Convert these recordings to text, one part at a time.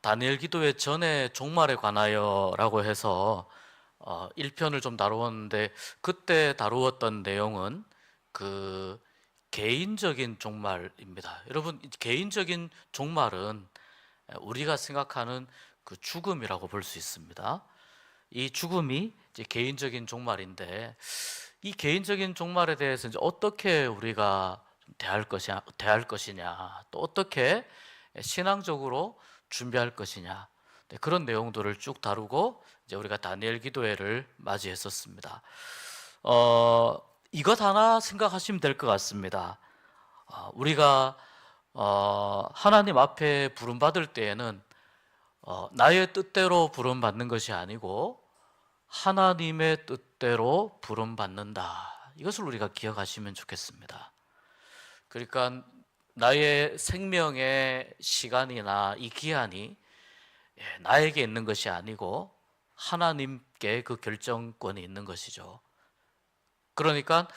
다니엘 기도회 전에 종말에 관하여라고 해서 1편을 좀 다루었는데, 그때 다루었던 내용은 그 개인적인 종말입니다. 여러분, 이 개인적인 종말은 우리가 생각하는 그 죽음이라고 볼 수 있습니다. 이 죽음이 이제 개인적인 종말인데, 이 개인적인 종말에 대해서 이제 어떻게 우리가 대할 것이냐, 또 어떻게 신앙적으로 준비할 것이냐, 네, 그런 내용들을 쭉 다루고 이제 우리가 다니엘 기도회를 맞이했었습니다. 어, 이것 하나 생각하시면 될 것 같습니다. 우리가 하나님 앞에 부름받을 때에는 나의 뜻대로 부름받는 것이 아니고 하나님의 뜻대로 부름받는다. 이것을 우리가 기억하시면 좋겠습니다. 그러니까 나의 생명의 시간이나 이 기한이 나에게 있는 것이 아니고 하나님께 그 결정권이 있는 것이죠. 그러니까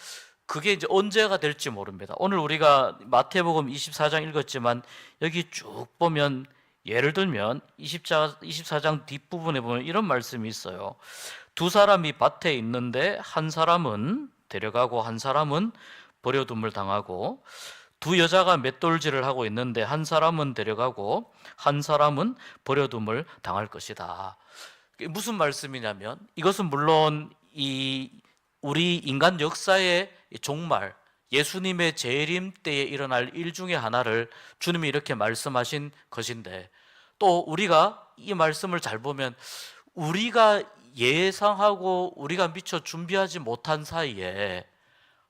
그게 이제 언제가 될지 모릅니다. 오늘 우리가 마태복음 24장 읽었지만 여기 쭉 보면, 예를 들면 24장 뒷부분에 보면 이런 말씀이 있어요. 두 사람이 밭에 있는데 한 사람은 데려가고 한 사람은 버려둠을 당하고, 두 여자가 맷돌질을 하고 있는데 한 사람은 데려가고 한 사람은 버려둠을 당할 것이다. 이게 무슨 말씀이냐면, 이것은 물론 우리 인간 역사의 종말, 예수님의 재림 때에 일어날 일 중에 하나를 주님이 이렇게 말씀하신 것인데, 또 우리가 이 말씀을 잘 보면 우리가 예상하고 우리가 미처 준비하지 못한 사이에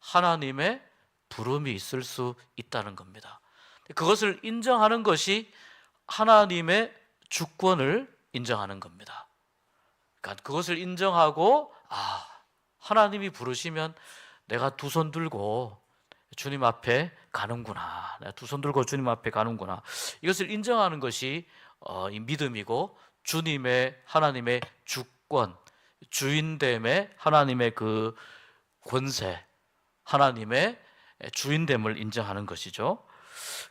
하나님의 부름이 있을 수 있다는 겁니다. 그것을 인정하는 것이 하나님의 주권을 인정하는 겁니다. 그러니까 그것을 인정하고, 하나님이 부르시면 내가 두 손 들고 주님 앞에 가는구나. 내가 두 손 들고 주님 앞에 가는구나. 이것을 인정하는 것이 이 믿음이고, 하나님의 주권, 주인됨의 하나님의 그 권세, 하나님의 주인됨을 인정하는 것이죠.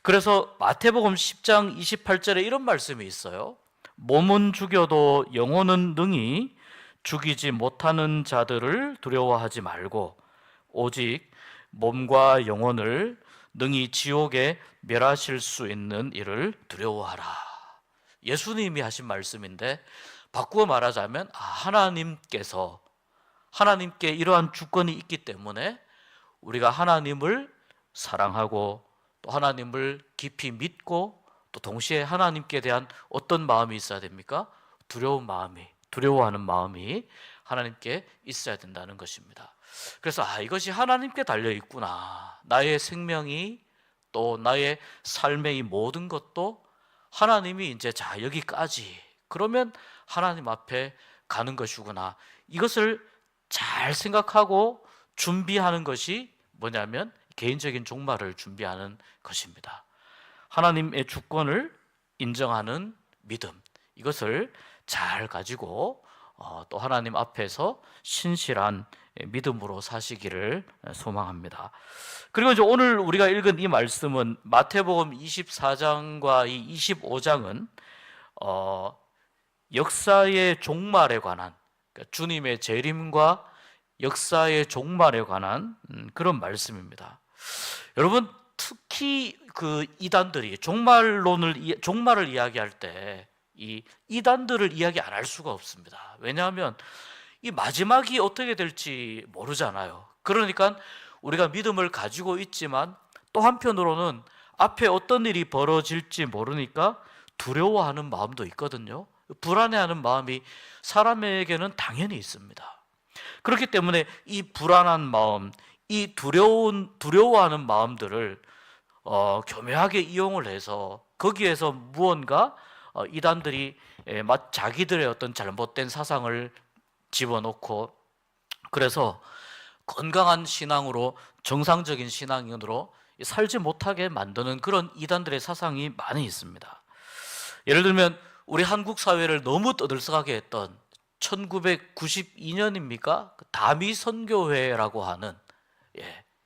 그래서 마태복음 10장 28절에 이런 말씀이 있어요. 몸은 죽여도 영혼은 능히 죽이지 못하는 자들을 두려워하지 말고 오직 몸과 영혼을 능히 지옥에 멸하실 수 있는 이를 두려워하라. 예수님이 하신 말씀인데, 바꾸어 말하자면 하나님께 이러한 주권이 있기 때문에 우리가 하나님을 사랑하고 또 하나님을 깊이 믿고, 또 동시에 하나님께 대한 어떤 마음이 있어야 됩니까? 두려워하는 마음이 하나님께 있어야 된다는 것입니다. 그래서 이것이 하나님께 달려 있구나. 나의 생명이, 또 나의 삶의 이 모든 것도 하나님이 이제 여기까지, 그러면 하나님 앞에 가는 것이구나. 이것을 잘 생각하고 준비하는 것이 뭐냐면 개인적인 종말을 준비하는 것입니다. 하나님의 주권을 인정하는 믿음, 이것을 잘 가지고 또 하나님 앞에서 신실한 믿음으로 사시기를 소망합니다. 그리고 이제 오늘 우리가 읽은 이 말씀은 마태복음 24장과 이 25장은 역사의 종말에 관한, 그러니까 주님의 재림과 역사의 종말에 관한 그런 말씀입니다. 여러분, 특히 그 이단들이 종말을 이야기할 때 이 이단들을 이야기 안 할 수가 없습니다. 왜냐하면 이 마지막이 어떻게 될지 모르잖아요. 그러니까 우리가 믿음을 가지고 있지만 또 한편으로는 앞에 어떤 일이 벌어질지 모르니까 두려워하는 마음도 있거든요. 불안해하는 마음이 사람에게는 당연히 있습니다. 그렇기 때문에 이 불안한 마음, 이 두려워하는 마음들을 교묘하게 이용을 해서 거기에서 무언가 이단들이 자기들의 어떤 잘못된 사상을 집어넣고, 그래서 건강한 신앙으로, 정상적인 신앙인으로 살지 못하게 만드는 그런 이단들의 사상이 많이 있습니다. 예를 들면 우리 한국 사회를 너무 떠들썩하게 했던 1992년입니까? 다미 선교회라고 하는,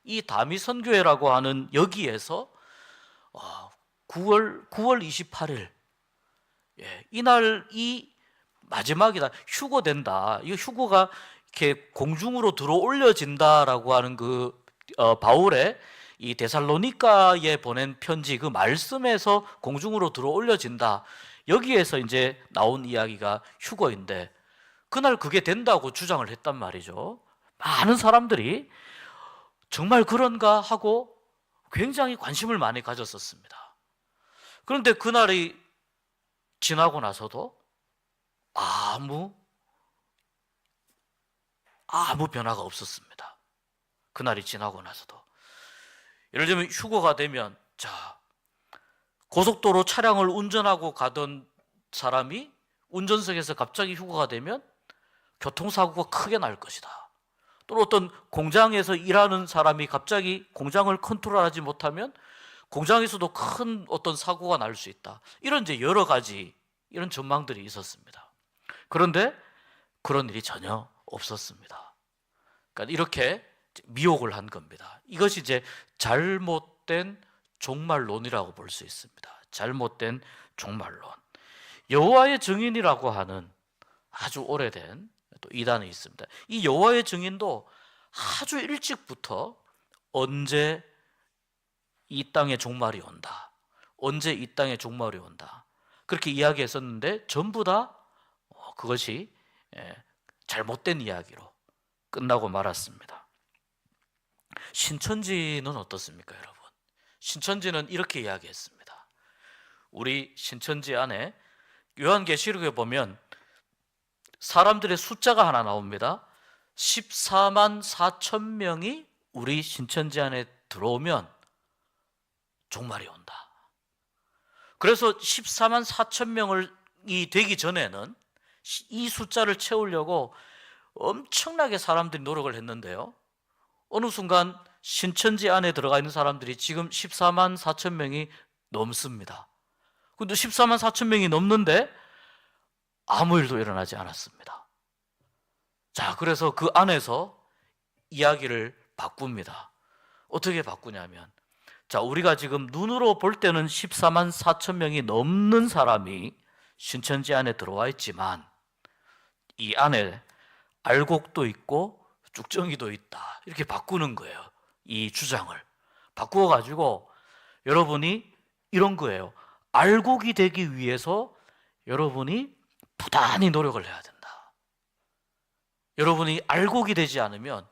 이 다미 선교회라고 하는 여기에서 9월 28일 이날이 마지막이다, 휴거된다. 이 휴거가 이렇게 공중으로 들어 올려진다라고 하는 바울의 이 데살로니가에 보낸 편지 그 말씀에서 공중으로 들어 올려진다. 여기에서 이제 나온 이야기가 휴거인데, 그날 그게 된다고 주장을 했단 말이죠. 많은 사람들이 정말 그런가 하고 굉장히 관심을 많이 가졌었습니다. 그런데 그날이 지나고 나서도 아무 변화가 없었습니다. 그날이 지나고 나서도. 예를 들면 휴거가 되면, 자, 고속도로 차량을 운전하고 가던 사람이 운전석에서 갑자기 휴거가 되면 교통사고가 크게 날 것이다. 또는 어떤 공장에서 일하는 사람이 갑자기 공장을 컨트롤하지 못하면 공장에서도 큰 어떤 사고가 날 수 있다. 이런 이제 여러 가지 이런 전망들이 있었습니다. 그런데 그런 일이 전혀 없었습니다. 그러니까 이렇게 미혹을 한 겁니다. 이것이 이제 잘못된 종말론이라고 볼 수 있습니다. 잘못된 종말론. 여호와의 증인이라고 하는 아주 오래된 또 이단이 있습니다. 이 여호와의 증인도 아주 일찍부터 언제 이 땅에 종말이 온다, 언제 이 땅에 종말이 온다, 그렇게 이야기했었는데 전부 다 그것이 잘못된 이야기로 끝나고 말았습니다. 신천지는 어떻습니까, 여러분? 신천지는 이렇게 이야기했습니다. 우리 신천지 안에 요한계시록에 보면 사람들의 숫자가 하나 나옵니다. 14만 4천 명이 우리 신천지 안에 들어오면 종말이 온다. 그래서 14만 4천 명이 되기 전에는 이 숫자를 채우려고 엄청나게 사람들이 노력을 했는데요, 어느 순간 신천지 안에 들어가 있는 사람들이 지금 14만 4천 명이 넘습니다. 근데 14만 4천 명이 넘는데 아무 일도 일어나지 않았습니다. 자, 그래서 그 안에서 이야기를 바꿉니다. 어떻게 바꾸냐면, 자, 우리가 지금 눈으로 볼 때는 14만 4천 명이 넘는 사람이 신천지 안에 들어와 있지만 이 안에 알곡도 있고 쭉정이도 있다. 이렇게 바꾸는 거예요. 이 주장을 바꾸어 가지고 여러분이 이런 거예요. 알곡이 되기 위해서 여러분이 부단히 노력을 해야 된다. 여러분이 알곡이 되지 않으면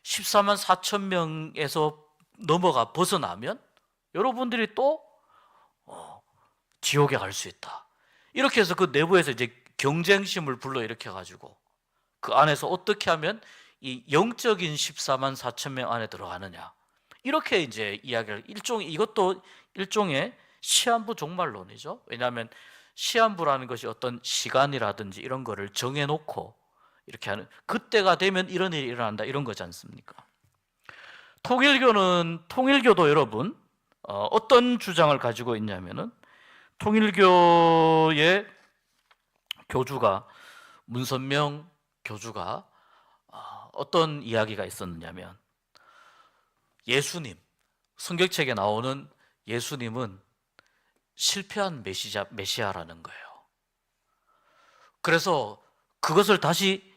14만 4천 명에서 넘어가 벗어나면 여러분들이 또 지옥에 갈 수 있다. 이렇게 해서 그 내부에서 이제 경쟁심을 불러일으켜 가지고 그 안에서 어떻게 하면 이 영적인 14만 4천 명 안에 들어가느냐, 이렇게 이제 이야기를, 이것도 일종의 시한부 종말론이죠. 왜냐하면 시한부라는 것이 어떤 시간이라든지 이런 거를 정해놓고 이렇게 하는, 그때가 되면 이런 일이 일어난다, 이런 거지 않습니까? 통일교도 여러분 어떤 주장을 가지고 있냐면은, 통일교의 교주가, 문선명 교주가 어떤 이야기가 있었느냐면, 예수님, 성경책에 나오는 예수님은 실패한 메시아라는 거예요. 그래서 그것을 다시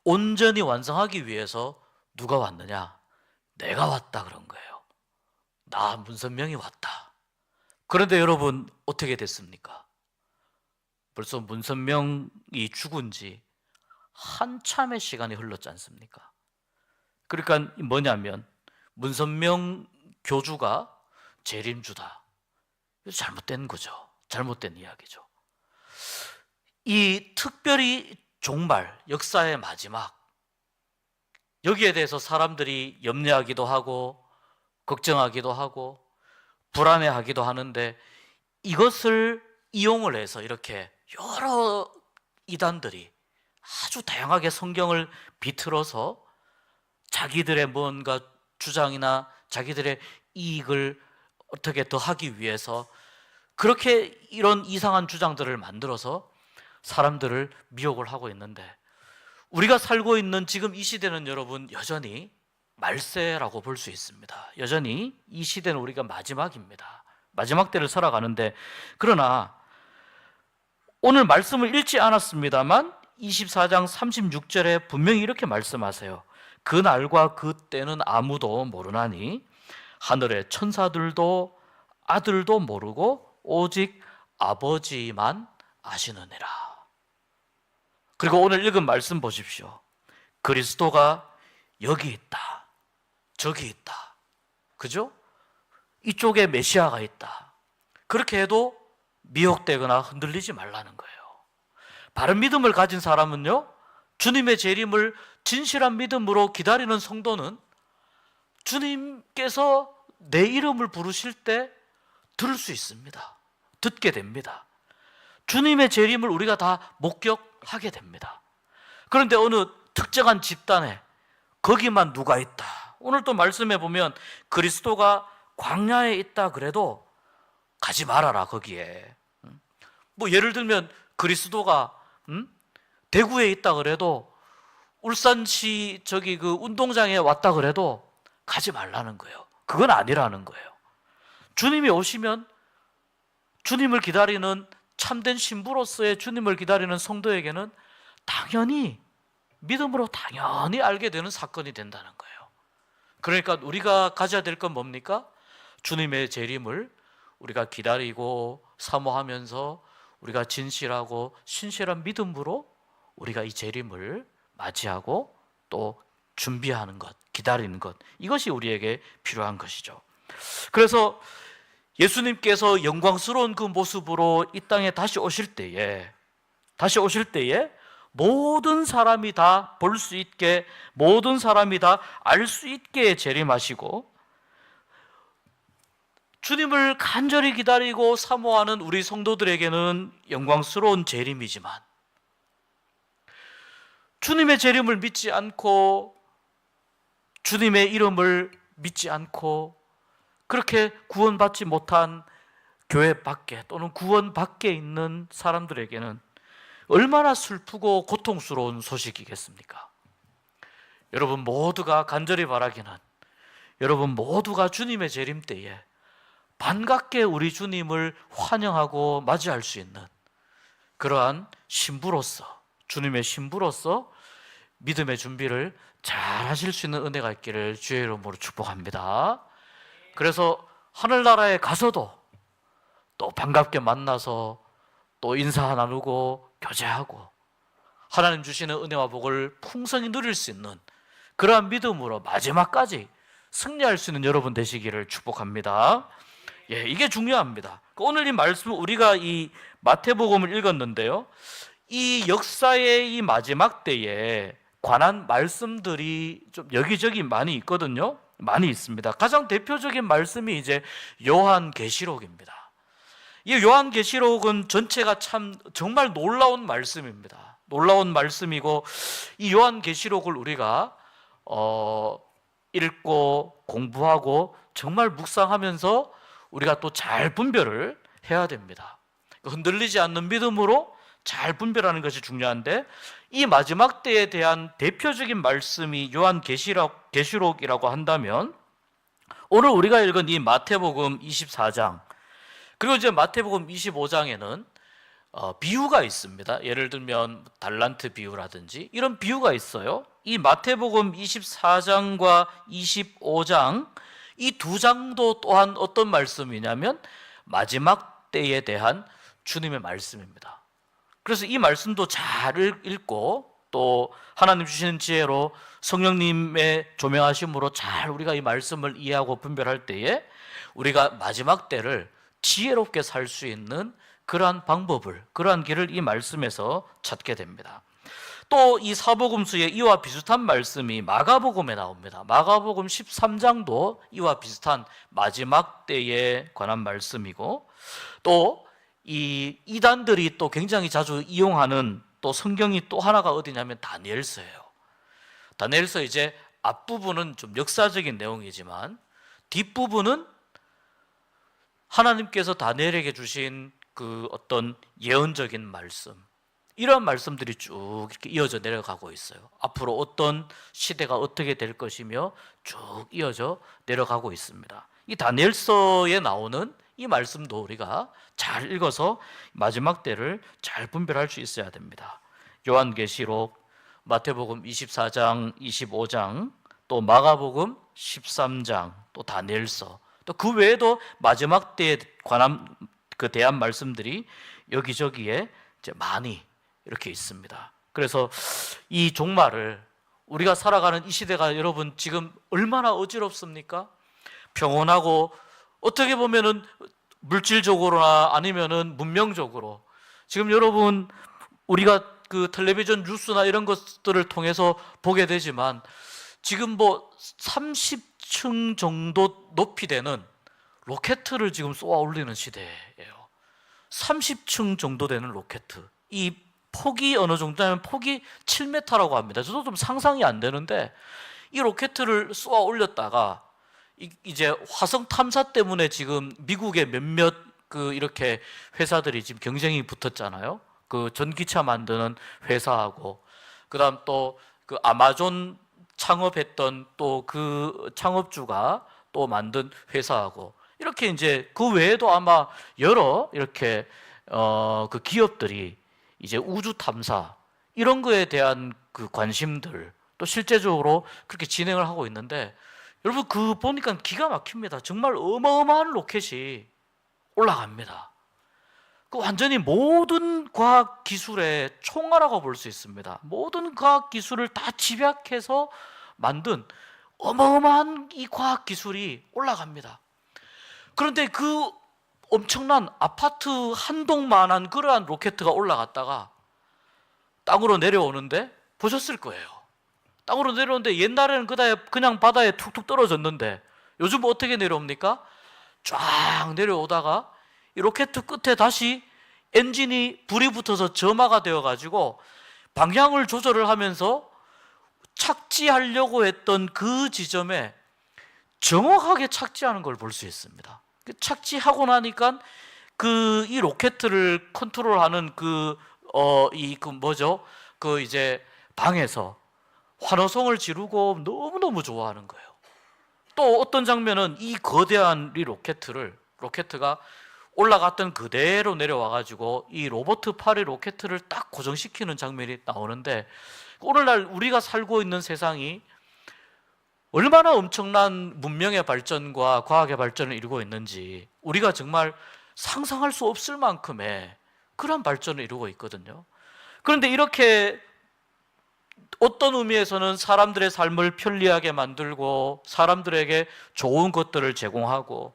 온전히 완성하기 위해서 누가 왔느냐? 내가 왔다, 그런 거예요. 나 문선명이 왔다. 그런데 여러분 어떻게 됐습니까? 벌써 문선명이 죽은 지 한참의 시간이 흘렀지 않습니까? 그러니까 뭐냐면 문선명 교주가 재림주다. 잘못된 거죠. 잘못된 이야기죠. 이 특별히 종말, 역사의 마지막, 여기에 대해서 사람들이 염려하기도 하고 걱정하기도 하고 불안해하기도 하는데, 이것을 이용을 해서 이렇게 여러 이단들이 아주 다양하게 성경을 비틀어서 자기들의 뭔가 주장이나 자기들의 이익을 어떻게 더 하기 위해서 그렇게 이런 이상한 주장들을 만들어서 사람들을 미혹을 하고 있는데, 우리가 살고 있는 지금 이 시대는 여러분 여전히 말세라고 볼 수 있습니다. 여전히 이 시대는 우리가 마지막입니다. 마지막 때를 살아가는데, 그러나 오늘 말씀을 읽지 않았습니다만 24장 36절에 분명히 이렇게 말씀하세요. 그날과 그때는 아무도 모르나니 하늘의 천사들도 아들도 모르고 오직 아버지만 아시느니라. 그리고 오늘 읽은 말씀 보십시오. 그리스도가 여기 있다, 저기 있다, 그죠? 이쪽에 메시아가 있다. 그렇게 해도 미혹되거나 흔들리지 말라는 거예요. 바른 믿음을 가진 사람은요, 주님의 재림을 진실한 믿음으로 기다리는 성도는 주님께서 내 이름을 부르실 때 들을 수 있습니다. 듣게 됩니다. 주님의 재림을 우리가 다 목격하게 됩니다. 그런데 어느 특정한 집단에 거기만 누가 있다. 오늘 또 말씀해 보면 그리스도가 광야에 있다 그래도 가지 말아라 거기에. 뭐 예를 들면 그리스도가 대구에 있다 그래도 울산시 저기 그 운동장에 왔다 그래도 가지 말라는 거예요. 그건 아니라는 거예요. 주님이 오시면 주님을 기다리는 참된 신부로서의 주님을 기다리는 성도에게는 당연히 믿음으로 당연히 알게 되는 사건이 된다는 거예요. 그러니까 우리가 가져야 될 건 뭡니까? 주님의 재림을 우리가 기다리고 사모하면서 우리가 진실하고 신실한 믿음으로 우리가 이 재림을 맞이하고 또 준비하는 것, 기다리는 것, 이것이 우리에게 필요한 것이죠. 그래서 예수님께서 영광스러운 그 모습으로 이 땅에 다시 오실 때에 모든 사람이 다 볼 수 있게, 모든 사람이 다 알 수 있게 재림하시고 주님을 간절히 기다리고 사모하는 우리 성도들에게는 영광스러운 재림이지만 주님의 재림을 믿지 않고 주님의 이름을 믿지 않고 그렇게 구원받지 못한 교회 밖에 또는 구원 밖에 있는 사람들에게는 얼마나 슬프고 고통스러운 소식이겠습니까? 여러분 모두가 간절히 바라기는 여러분 모두가 주님의 재림 때에 반갑게 우리 주님을 환영하고 맞이할 수 있는 그러한 신부로서, 주님의 신부로서 믿음의 준비를 잘 하실 수 있는 은혜가 있기를 주의 이름으로 축복합니다. 그래서 하늘나라에 가서도 또 반갑게 만나서 또 인사 나누고 교제하고 하나님 주시는 은혜와 복을 풍성히 누릴 수 있는 그러한 믿음으로 마지막까지 승리할 수 있는 여러분 되시기를 축복합니다. 예, 이게 중요합니다. 오늘 이 말씀 우리가 이 마태복음을 읽었는데요, 이 역사의 이 마지막 때에 관한 말씀들이 좀 여기저기 많이 있거든요. 많이 있습니다. 가장 대표적인 말씀이 이제 요한계시록입니다. 이 요한계시록은 전체가 참 정말 놀라운 말씀입니다. 놀라운 말씀이고 이 요한계시록을 우리가 읽고 공부하고 정말 묵상하면서 우리가 또 잘 분별을 해야 됩니다. 흔들리지 않는 믿음으로 잘 분별하는 것이 중요한데 이 마지막 때에 대한 대표적인 말씀이 요한계시록이라고 한다면 오늘 우리가 읽은 이 마태복음 24장 그리고 이제 마태복음 25장에는 비유가 있습니다. 예를 들면 달란트 비유라든지 이런 비유가 있어요. 이 마태복음 24장과 25장 이 두 장도 또한 어떤 말씀이냐면 마지막 때에 대한 주님의 말씀입니다. 그래서 이 말씀도 잘 읽고 또 하나님 주시는 지혜로 성령님의 조명하심으로 잘 우리가 이 말씀을 이해하고 분별할 때에 우리가 마지막 때를 지혜롭게 살 수 있는 그러한 방법을, 그러한 길을 이 말씀에서 찾게 됩니다. 또 이 사복음서에 이와 비슷한 말씀이 마가복음에 나옵니다. 마가복음 13장도 이와 비슷한 마지막 때에 관한 말씀이고 또 이 이단들이 또 굉장히 자주 이용하는 또 성경이 또 하나가 어디냐면 다니엘서예요. 다니엘서 이제 앞부분은 좀 역사적인 내용이지만 뒷부분은 하나님께서 다니엘에게 주신 그 어떤 예언적인 말씀, 이런 말씀들이 쭉 이렇게 이어져 내려가고 있어요. 앞으로 어떤 시대가 어떻게 될 것이며 쭉 이어져 내려가고 있습니다. 이 다니엘서에 나오는 이 말씀도 우리가 잘 읽어서 마지막 때를 잘 분별할 수 있어야 됩니다. 요한계시록, 마태복음 24장, 25장, 또 마가복음 13장, 또 다니엘서, 또 그 외에도 마지막 때에 관한 대한 말씀들이 여기저기에 이제 많이 이렇게 있습니다. 그래서 이 종말을 우리가 살아가는 이 시대가 여러분 지금 얼마나 어지럽습니까? 평온하고 어떻게 보면은 물질적으로나 아니면은 문명적으로 지금 여러분 우리가 그 텔레비전 뉴스나 이런 것들을 통해서 보게 되지만 지금 뭐 30층 정도 높이 되는 로켓을 지금 쏘아 올리는 시대예요. 30층 정도 되는 로켓. 이 폭이 어느 정도냐면 폭이 7m라고 합니다. 저도 좀 상상이 안 되는데 이 로켓을 쏘아 올렸다가 이제 화성 탐사 때문에 지금 미국의 몇몇 그 이렇게 회사들이 지금 경쟁이 붙었잖아요. 그 전기차 만드는 회사하고 그다음 또 그 아마존 창업했던 또 그 창업주가 또 만든 회사하고 이렇게 이제 그 외에도 아마 여러 이렇게 그 기업들이 이제 우주 탐사 이런 거에 대한 그 관심들 또 실제적으로 그렇게 진행을 하고 있는데 여러분 그 보니까 기가 막힙니다. 정말 어마어마한 로켓이 올라갑니다. 그 완전히 모든 과학 기술의 총알이라고 볼 수 있습니다. 모든 과학 기술을 다 집약해서 만든 어마어마한 이 과학 기술이 올라갑니다. 그런데 그 엄청난 아파트 한 동만한 그러한 로켓가 올라갔다가 땅으로 내려오는데 보셨을 거예요. 땅으로 내려오는데 옛날에는 그냥 바다에 툭툭 떨어졌는데 요즘 어떻게 내려옵니까? 쫙 내려오다가 이 로켓 끝에 다시 엔진이 불이 붙어서 점화가 되어가지고 방향을 조절을 하면서 착지하려고 했던 그 지점에 정확하게 착지하는 걸 볼 수 있습니다. 착지하고 나니까 이 로켓을 컨트롤하는 이제 방에서 환호성을 지르고 너무너무 좋아하는 거예요. 또 어떤 장면은 이 거대한 이 로켓가 올라갔던 그대로 내려와가지고 이 로버트 팔의 로켓을 딱 고정시키는 장면이 나오는데 오늘날 우리가 살고 있는 세상이 얼마나 엄청난 문명의 발전과 과학의 발전을 이루고 있는지 우리가 정말 상상할 수 없을 만큼의 그런 발전을 이루고 있거든요. 그런데 이렇게 어떤 의미에서는 사람들의 삶을 편리하게 만들고 사람들에게 좋은 것들을 제공하고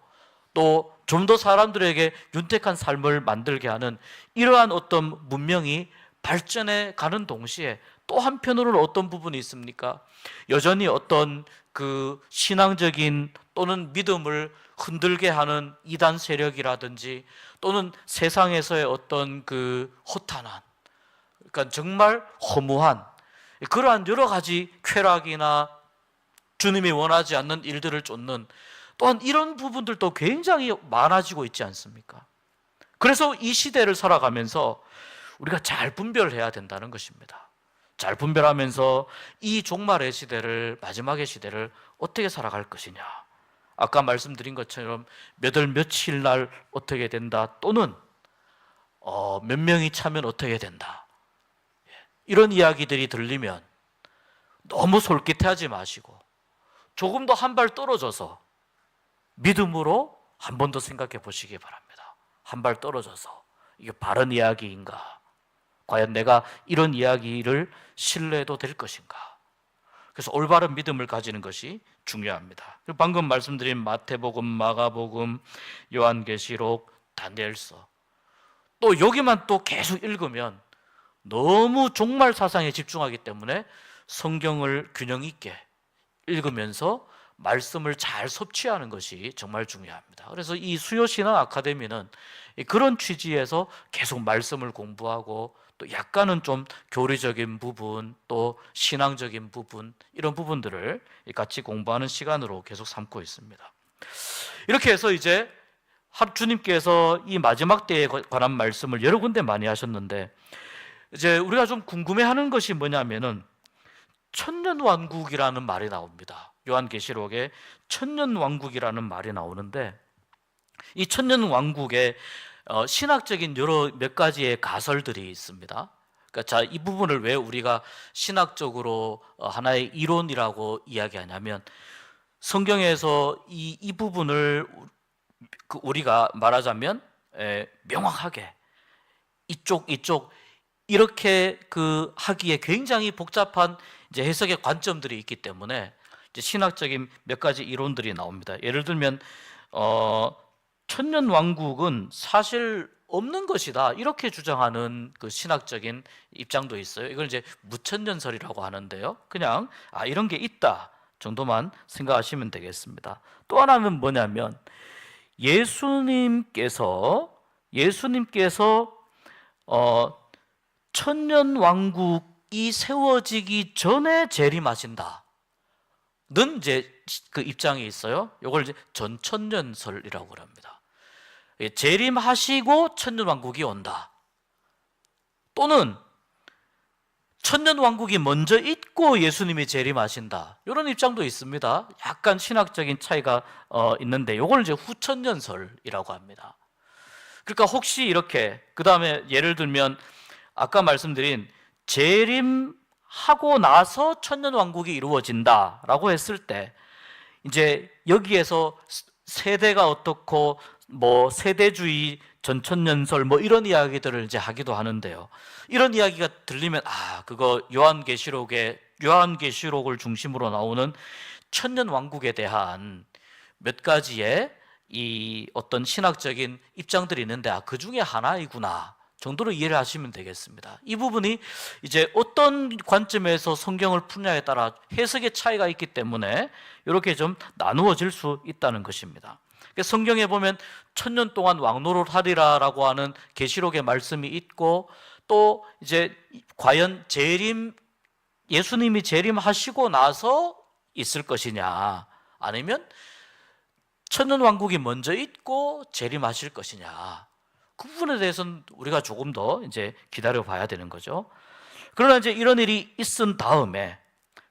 또 좀 더 사람들에게 윤택한 삶을 만들게 하는 이러한 어떤 문명이 발전해 가는 동시에 또 한편으로는 어떤 부분이 있습니까? 여전히 어떤 그 신앙적인 또는 믿음을 흔들게 하는 이단 세력이라든지 또는 세상에서의 어떤 그 허탄한 그러니까 정말 허무한 그러한 여러 가지 쾌락이나 주님이 원하지 않는 일들을 쫓는 또한 이런 부분들도 굉장히 많아지고 있지 않습니까? 그래서 이 시대를 살아가면서 우리가 잘 분별해야 된다는 것입니다. 잘 분별하면서 이 종말의 시대를 마지막의 시대를 어떻게 살아갈 것이냐. 아까 말씀드린 것처럼 몇 월 며칠 날 어떻게 된다 또는 몇 명이 차면 어떻게 된다. 이런 이야기들이 들리면 너무 솔깃해하지 마시고 조금 더 한 발 떨어져서 믿음으로 한 번 더 생각해 보시기 바랍니다. 한 발 떨어져서 이게 바른 이야기인가? 과연 내가 이런 이야기를 신뢰해도 될 것인가? 그래서 올바른 믿음을 가지는 것이 중요합니다. 방금 말씀드린 마태복음, 마가복음, 요한계시록, 다니엘서 또 여기만 또 계속 읽으면 너무 종말 사상에 집중하기 때문에 성경을 균형 있게 읽으면서 말씀을 잘 섭취하는 것이 정말 중요합니다. 그래서 이 수요신앙 아카데미는 그런 취지에서 계속 말씀을 공부하고 또 약간은 좀 교리적인 부분 또 신앙적인 부분 이런 부분들을 같이 공부하는 시간으로 계속 삼고 있습니다. 이렇게 해서 이제 주님께서 이 마지막 때에 관한 말씀을 여러 군데 많이 하셨는데 이제 우리가 좀 궁금해하는 것이 뭐냐면은 천년왕국이라는 말이 나옵니다. 요한계시록에 천년왕국이라는 말이 나오는데 이 천년왕국에 신학적인 여러 몇 가지의 가설들이 있습니다. 그러니까 자, 이 부분을 왜 우리가 신학적으로 하나의 이론이라고 이야기하냐면, 성경에서 이 부분을 우리가 말하자면 명확하게 이쪽 이렇게 하기에 굉장히 복잡한 이제 해석의 관점들이 있기 때문에 이제 신학적인 몇 가지 이론들이 나옵니다. 예를 들면 천년 왕국은 사실 없는 것이다, 이렇게 주장하는 그 신학적인 입장도 있어요. 이걸 이제 무천년설이라고 하는데요. 그냥 이런 게 있다 정도만 생각하시면 되겠습니다. 또 하나는 뭐냐면, 예수님께서 천년 왕국이 세워지기 전에 재림하신다는 이제 그 입장이 있어요. 이걸 이제 전천년설이라고 합니다. 재림하시고 천년 왕국이 온다, 또는 천년 왕국이 먼저 있고 예수님이 재림하신다, 이런 입장도 있습니다. 약간 신학적인 차이가 있는데 이걸 이제 후천년설이라고 합니다. 그러니까 혹시 이렇게, 그 다음에 예를 들면 아까 말씀드린 재림하고 나서 천년 왕국이 이루어진다라고 했을 때, 이제 여기에서 세대가 어떻고 뭐 세대주의, 전천년설 뭐 이런 이야기들을 이제 하기도 하는데요. 이런 이야기가 들리면 그거 요한계시록을 중심으로 나오는 천년 왕국에 대한 몇 가지의 이 어떤 신학적인 입장들이 있는데 그 중에 하나이구나 정도로 이해를 하시면 되겠습니다. 이 부분이 이제 어떤 관점에서 성경을 푸냐에 따라 해석의 차이가 있기 때문에 이렇게 좀 나누어질 수 있다는 것입니다. 성경에 보면 천년 동안 왕노릇하리라라고 하는 계시록의 말씀이 있고, 또 이제 과연 예수님이 재림하시고 나서 있을 것이냐, 아니면 천년 왕국이 먼저 있고 재림하실 것이냐, 그 부분에 대해서는 우리가 조금 더 이제 기다려 봐야 되는 거죠. 그러나 이제 이런 일이 있은 다음에,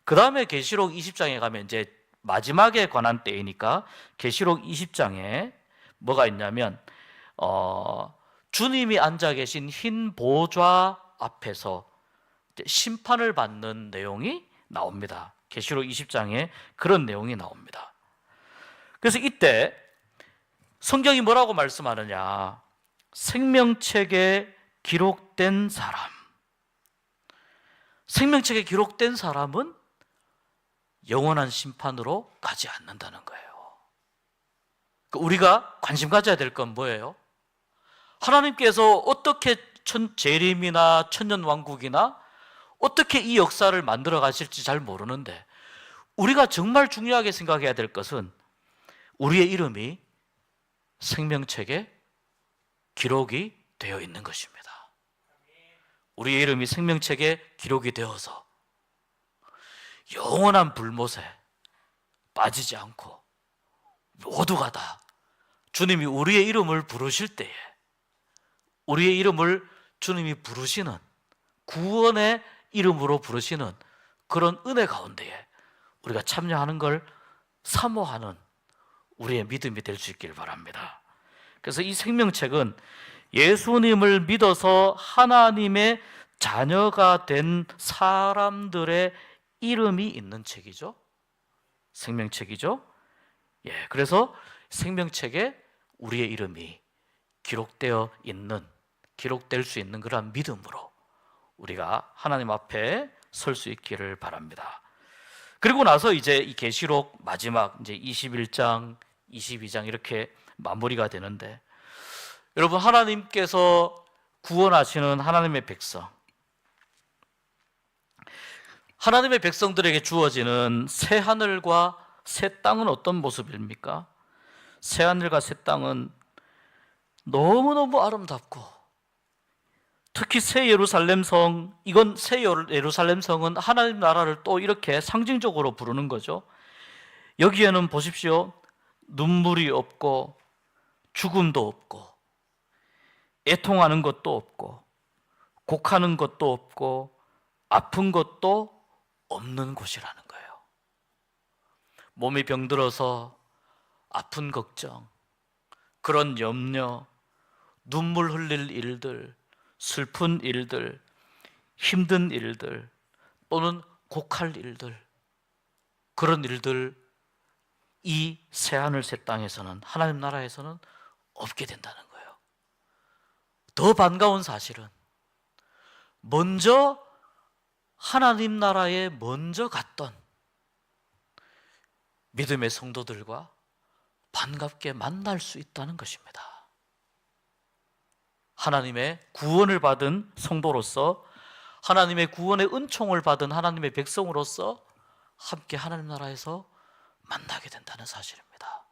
그 다음에 계시록 20장에 가면 이제 마지막에 관한 때이니까, 계시록 20장에 뭐가 있냐면 주님이 앉아 계신 흰 보좌 앞에서 심판을 받는 내용이 나옵니다. 계시록 20장에 그런 내용이 나옵니다. 그래서 이때 성경이 뭐라고 말씀하느냐, 생명책에 기록된 사람, 생명책에 기록된 사람은 영원한 심판으로 가지 않는다는 거예요. 우리가 관심 가져야 될 건 뭐예요? 하나님께서 어떻게 재림이나 천년왕국이나 어떻게 이 역사를 만들어 가실지 잘 모르는데, 우리가 정말 중요하게 생각해야 될 것은 우리의 이름이 생명책에 기록이 되어 있는 것입니다. 우리의 이름이 생명책에 기록이 되어서 영원한 불못에 빠지지 않고 모두가 다 주님이 우리의 이름을 부르실 때에, 우리의 이름을 주님이 부르시는, 구원의 이름으로 부르시는 그런 은혜 가운데에 우리가 참여하는 걸 사모하는 우리의 믿음이 될 수 있기를 바랍니다. 그래서 이 생명책은 예수님을 믿어서 하나님의 자녀가 된 사람들의 이름이 있는 책이죠. 생명책이죠. 그래서 생명책에 우리의 이름이 기록될 수 있는 그러한 믿음으로 우리가 하나님 앞에 설 수 있기를 바랍니다. 그리고 나서 이제 이 계시록 마지막 이제 21장, 22장 이렇게 마무리가 되는데, 여러분, 하나님께서 구원하시는 하나님의 백성, 하나님의 백성들에게 주어지는 새 하늘과 새 땅은 어떤 모습입니까? 새 하늘과 새 땅은 너무너무 아름답고, 특히 새 예루살렘 성, 이건 새 예루살렘 성은 하나님 나라를 또 이렇게 상징적으로 부르는 거죠. 여기에는 보십시오, 눈물이 없고 죽음도 없고 애통하는 것도 없고 곡하는 것도 없고 아픈 것도 없는 곳이라는 거예요. 몸이 병들어서 아픈 걱정, 그런 염려, 눈물 흘릴 일들, 슬픈 일들, 힘든 일들, 또는 곡할 일들, 그런 일들 이 새하늘 새 땅에서는, 하나님 나라에서는 없게 된다는 거예요. 더 반가운 사실은 먼저 하나님 나라에 먼저 갔던 믿음의 성도들과 반갑게 만날 수 있다는 것입니다. 하나님의 구원을 받은 성도로서, 하나님의 구원의 은총을 받은 하나님의 백성으로서 함께 하나님 나라에서 만나게 된다는 사실입니다.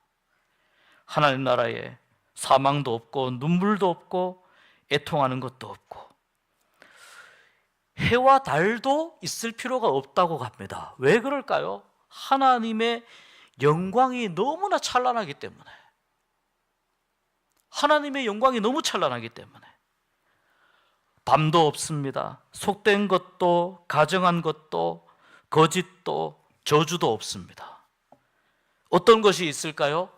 하나님 나라에 사망도 없고 눈물도 없고 애통하는 것도 없고 해와 달도 있을 필요가 없다고 합니다. 왜 그럴까요? 하나님의 영광이 너무나 찬란하기 때문에, 하나님의 영광이 너무 찬란하기 때문에 밤도 없습니다. 속된 것도 가정한 것도 거짓도 저주도 없습니다. 어떤 것이 있을까요?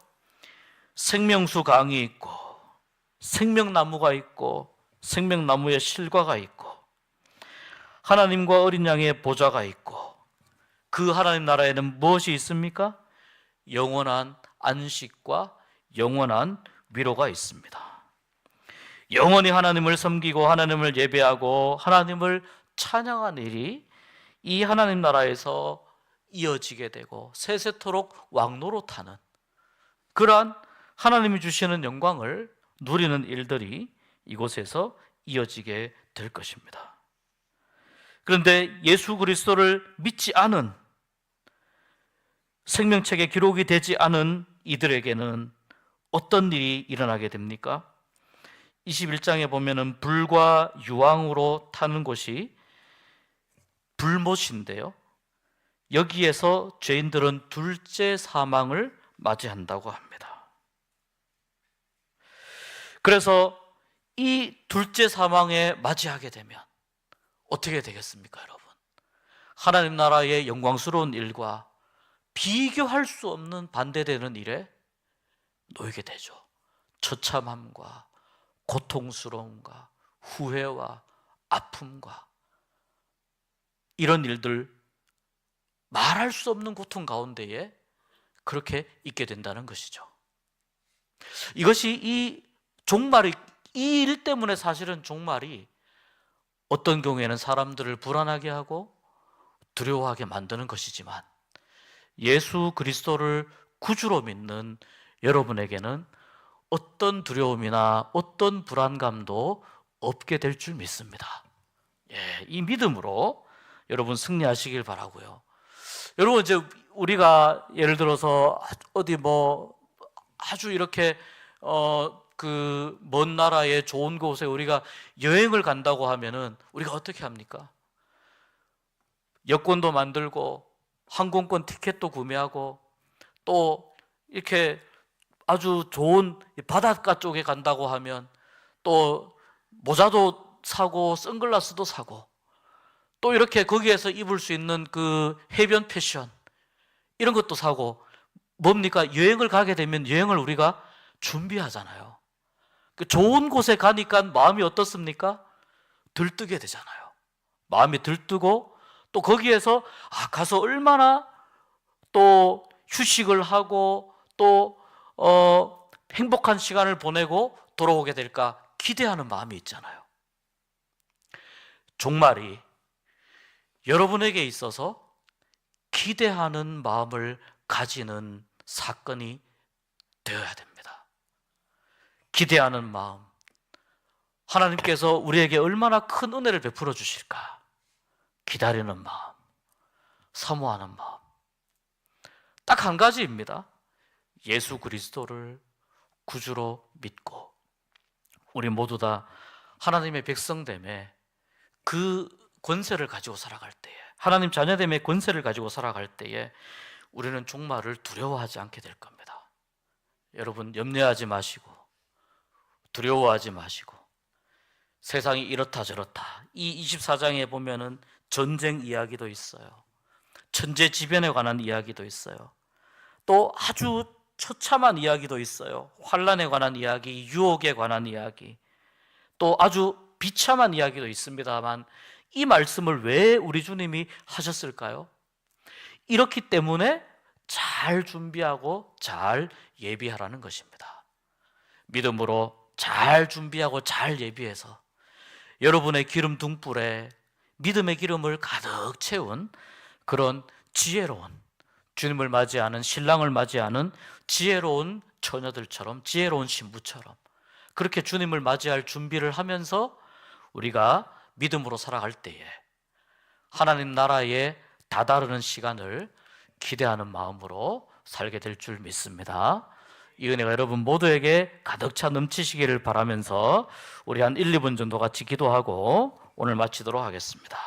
생명수 강이 있고 생명나무가 있고 생명나무의 실과가 있고 하나님과 어린 양의 보좌가 있고, 그 하나님 나라에는 무엇이 있습니까? 영원한 안식과 영원한 위로가 있습니다. 영원히 하나님을 섬기고 하나님을 예배하고 하나님을 찬양한 일이 이 하나님 나라에서 이어지게 되고 세세토록 왕노릇하는 그러한 하나님이 주시는 영광을 누리는 일들이 이곳에서 이어지게 될 것입니다. 그런데 예수 그리스도를 믿지 않은, 생명책에 기록이 되지 않은 이들에게는 어떤 일이 일어나게 됩니까? 21장에 보면은 불과 유황으로 타는 곳이 불못인데요, 여기에서 죄인들은 둘째 사망을 맞이한다고 합니다. 그래서 이 둘째 사망에 맞이하게 되면 어떻게 되겠습니까, 여러분? 하나님 나라의 영광스러운 일과 비교할 수 없는 반대되는 일에 놓이게 되죠. 처참함과 고통스러움과 후회와 아픔과 이런 일들, 말할 수 없는 고통 가운데에 그렇게 있게 된다는 것이죠. 이것이 이 종말이, 이 일 때문에 사실은 종말이 어떤 경우에는 사람들을 불안하게 하고 두려워하게 만드는 것이지만, 예수 그리스도를 구주로 믿는 여러분에게는 어떤 두려움이나 어떤 불안감도 없게 될 줄 믿습니다. 이 믿음으로 여러분 승리하시길 바라고요. 여러분, 이제 우리가 예를 들어서 어디 뭐 아주 이렇게 그 먼 나라의 좋은 곳에 우리가 여행을 간다고 하면은 우리가 어떻게 합니까? 여권도 만들고 항공권 티켓도 구매하고 또 이렇게 아주 좋은 바닷가 쪽에 간다고 하면 또 모자도 사고 선글라스도 사고 또 이렇게 거기에서 입을 수 있는 그 해변 패션 이런 것도 사고, 뭡니까? 여행을 가게 되면 여행을 우리가 준비하잖아요. 그 좋은 곳에 가니까 마음이 어떻습니까? 들뜨게 되잖아요. 마음이 들뜨고 또 거기에서 가서 얼마나 또 휴식을 하고 또 행복한 시간을 보내고 돌아오게 될까 기대하는 마음이 있잖아요. 종말이 여러분에게 있어서 기대하는 마음을 가지는 사건이 되어야 됩니다. 기대하는 마음, 하나님께서 우리에게 얼마나 큰 은혜를 베풀어 주실까 기다리는 마음, 사모하는 마음, 딱 한 가지입니다. 예수 그리스도를 구주로 믿고 우리 모두 다 하나님의 백성됨에 그 권세를 가지고 살아갈 때에, 하나님 자녀됨의 권세를 가지고 살아갈 때에 우리는 종말을 두려워하지 않게 될 겁니다. 여러분, 염려하지 마시고 두려워하지 마시고, 세상이 이렇다 저렇다, 이 24장에 보면은 전쟁 이야기도 있어요. 천재지변에 관한 이야기도 있어요. 또 아주 처참한 이야기도 있어요. 환난에 관한 이야기, 유혹에 관한 이야기, 또 아주 비참한 이야기도 있습니다만 이 말씀을 왜 우리 주님이 하셨을까요? 이렇기 때문에 잘 준비하고 잘 예비하라는 것입니다. 믿음으로 잘 준비하고 잘 예비해서 여러분의 기름 등불에 믿음의 기름을 가득 채운 그런 지혜로운, 주님을 맞이하는, 신랑을 맞이하는 지혜로운 처녀들처럼, 지혜로운 신부처럼 그렇게 주님을 맞이할 준비를 하면서 우리가 믿음으로 살아갈 때에 하나님 나라에 다다르는 시간을 기대하는 마음으로 살게 될 줄 믿습니다. 이 은혜가 여러분 모두에게 가득 차 넘치시기를 바라면서 우리 한 1, 2분 정도 같이 기도하고 오늘 마치도록 하겠습니다.